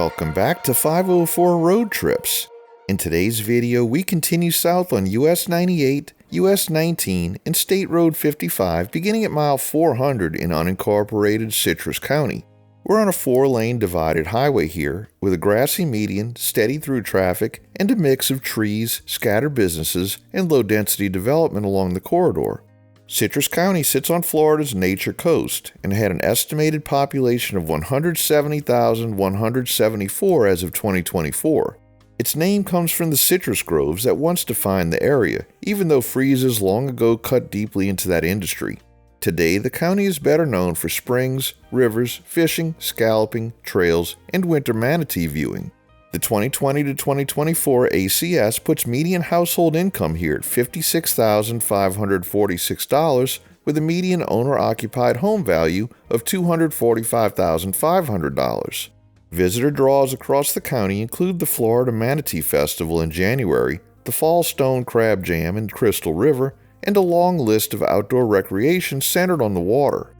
Welcome back to 504 Road Trips. In today's video, we continue south on US-98, US-19, and State Road 55, beginning at mile 400 in unincorporated Citrus County. We're on a 4-lane divided highway here, with a grassy median, steady through traffic, and a mix of trees, scattered businesses, and low-density development along the corridor. Citrus County sits on Florida's Nature Coast and had an estimated population of 170,174 as of 2024. Its name comes from the citrus groves that once defined the area, even though freezes long ago cut deeply into that industry. Today, the county is better known for springs, rivers, fishing, scalloping, trails, and winter manatee viewing. The 2020 to 2024 ACS puts median household income here at $56,546, with a median owner-occupied home value of $245,500. Visitor draws across the county include the Florida Manatee Festival in January, the Fall Stone Crab Jam in Crystal River, and a long list of outdoor recreation centered on the water.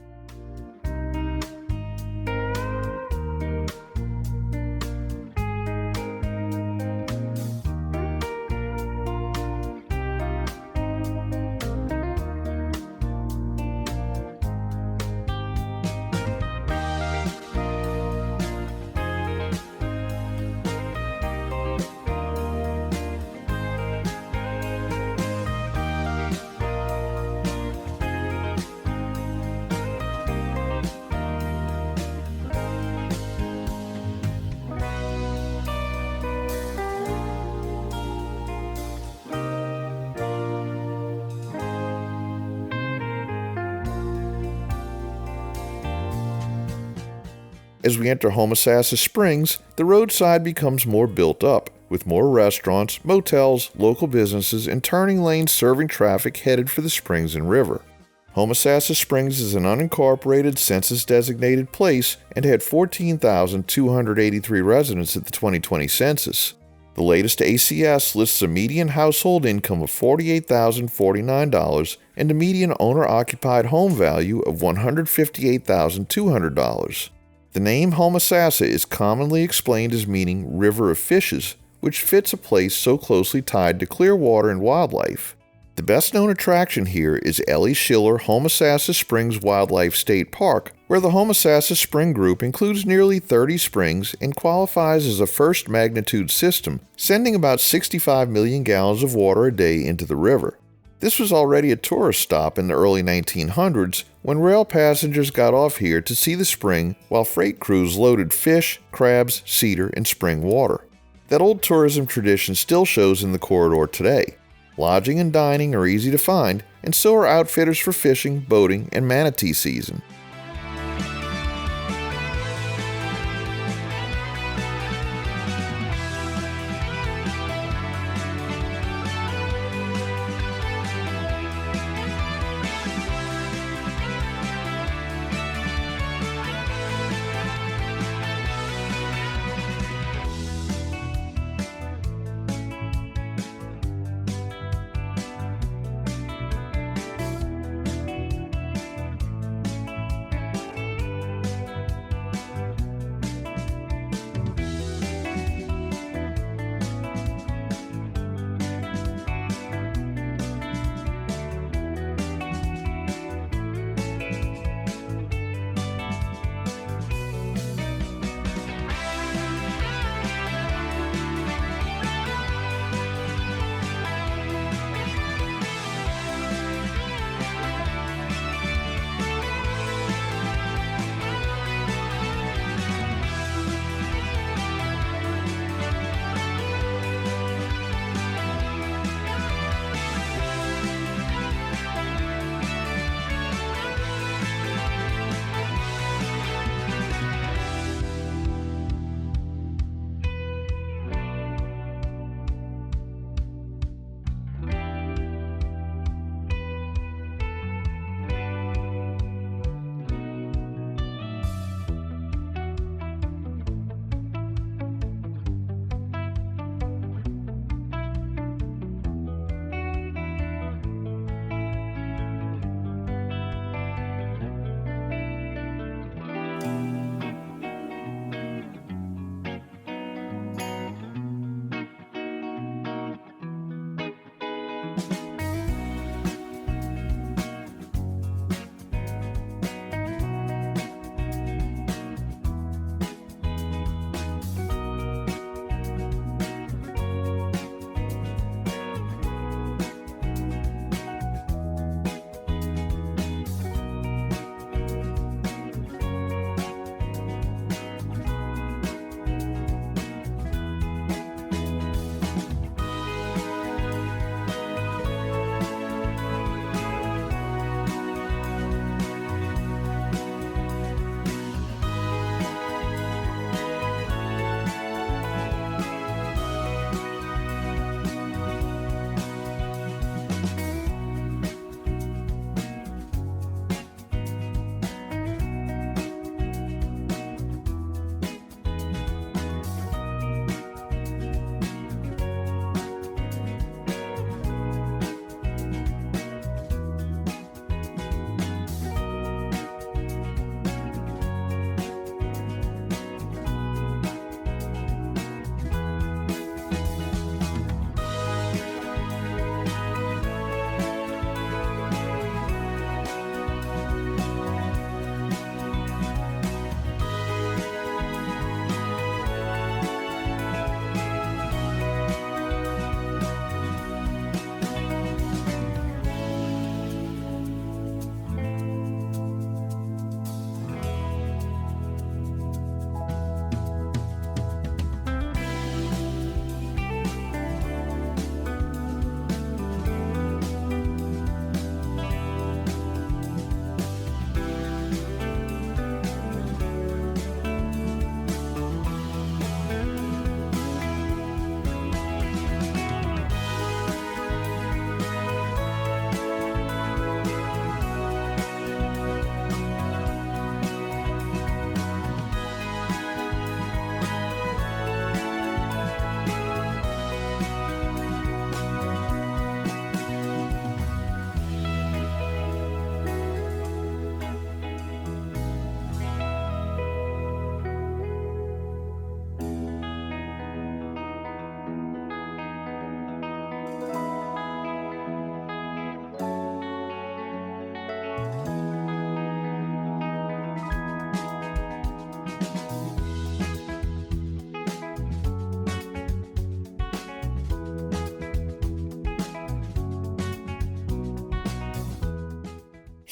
As we enter Homosassa Springs, the roadside becomes more built up, with more restaurants, motels, local businesses, and turning lanes serving traffic headed for the springs and river. Homosassa Springs is an unincorporated census-designated place and had 14,283 residents at the 2020 census. The latest ACS lists a median household income of $48,049 and a median owner-occupied home value of $158,200. The name Homosassa is commonly explained as meaning river of fishes, which fits a place so closely tied to clear water and wildlife. The best-known attraction here is Ellie Schiller Homosassa Springs Wildlife State Park, where the Homosassa Spring Group includes nearly 30 springs and qualifies as a first-magnitude system, sending about 65 million gallons of water a day into the river. This was already a tourist stop in the early 1900s when rail passengers got off here to see the spring while freight crews loaded fish, crabs, cedar, and spring water. That old tourism tradition still shows in the corridor today. Lodging and dining are easy to find, and so are outfitters for fishing, boating, and manatee season.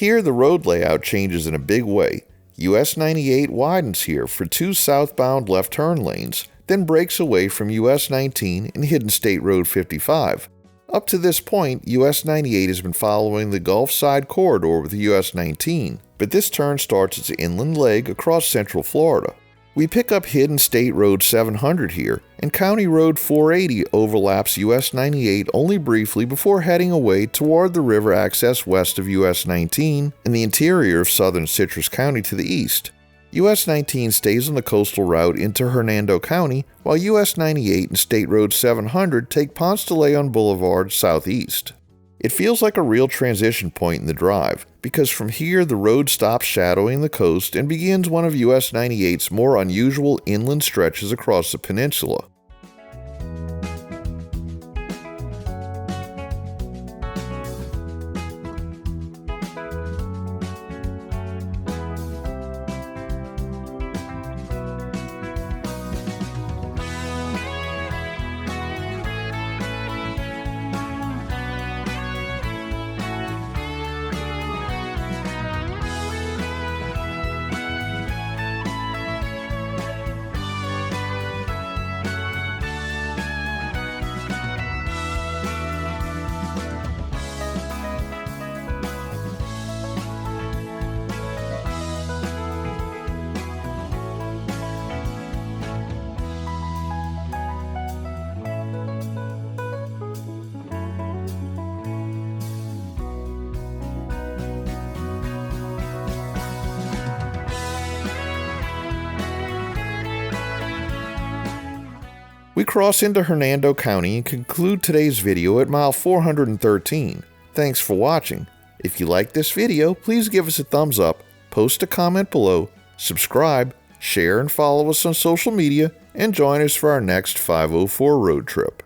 Here the road layout changes in a big way. US-98 widens here for 2 southbound left turn lanes, then breaks away from US-19 and Hidden State Road 55. Up to this point, US-98 has been following the Gulf Side corridor with US-19, but this turn starts its inland leg across central Florida. We pick up Hidden State Road 700 here, and County Road 480 overlaps US-98 only briefly before heading away toward the river access west of US-19 and the interior of southern Citrus County to the east. US-19 stays on the coastal route into Hernando County, while US-98 and State Road 700 take Ponce de Leon Boulevard southeast. It feels like a real transition point in the drive, because from here the road stops shadowing the coast and begins one of US-98's more unusual inland stretches across the peninsula. We cross into Hernando County and conclude today's video at mile 413. Thanks for watching. If you like this video, please give us a thumbs up, post a comment below, subscribe, share and follow us on social media, and join us for our next 504 road trip.